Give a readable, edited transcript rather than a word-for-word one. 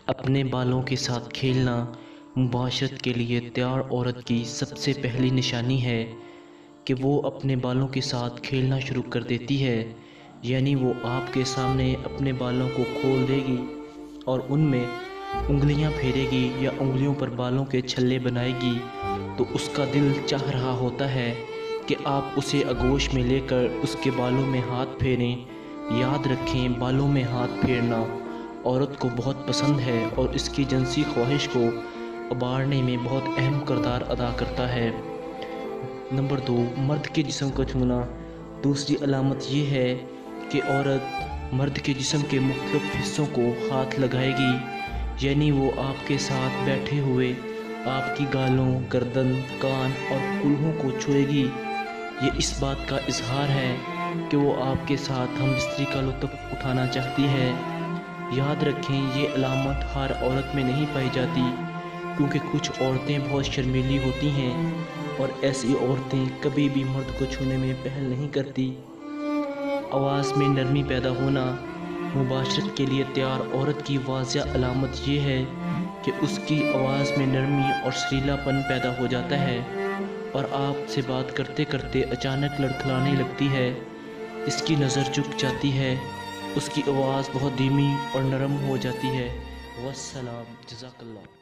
اپنے بالوں کے ساتھ کھیلنا مباشرت کے لیے تیار عورت کی سب سے پہلی نشانی ہے کہ وہ اپنے بالوں کے ساتھ کھیلنا شروع کر دیتی ہے، یعنی وہ آپ کے سامنے اپنے بالوں کو کھول دے گی اور ان میں انگلیاں پھیرے گی یا انگلیوں پر بالوں کے چھلے بنائے گی، تو اس کا دل چاہ رہا ہوتا ہے کہ آپ اسے آغوش میں لے کر اس کے بالوں میں ہاتھ پھیریں۔ یاد رکھیں، بالوں میں ہاتھ پھیرنا عورت کو بہت پسند ہے اور اس کی جنسی خواہش کو ابھارنے میں بہت اہم کردار ادا کرتا ہے۔ نمبر 2، مرد کے جسم کو چھونا۔ دوسری علامت یہ ہے کہ عورت مرد کے جسم کے مختلف حصوں کو ہاتھ لگائے گی، یعنی وہ آپ کے ساتھ بیٹھے ہوئے آپ کی گالوں، گردن، کان اور کولہوں کو چھوئے گی۔ یہ اس بات کا اظہار ہے کہ وہ آپ کے ساتھ ہم بستری کا لطف اٹھانا چاہتی ہے۔ یاد رکھیں، یہ علامت ہر عورت میں نہیں پائی جاتی، کیونکہ کچھ عورتیں بہت شرمیلی ہوتی ہیں اور ایسی عورتیں کبھی بھی مرد کو چھونے میں پہل نہیں کرتی۔ آواز میں نرمی پیدا ہونا۔ مباشرت کے لیے تیار عورت کی واضح علامت یہ ہے کہ اس کی آواز میں نرمی اور سریلا پن پیدا ہو جاتا ہے اور آپ سے بات کرتے کرتے اچانک لڑکھڑانے لگتی ہے، اس کی نظر جھک جاتی ہے، اس کی آواز بہت دھیمی اور نرم ہو جاتی ہے۔ والسلام، جزاک اللہ۔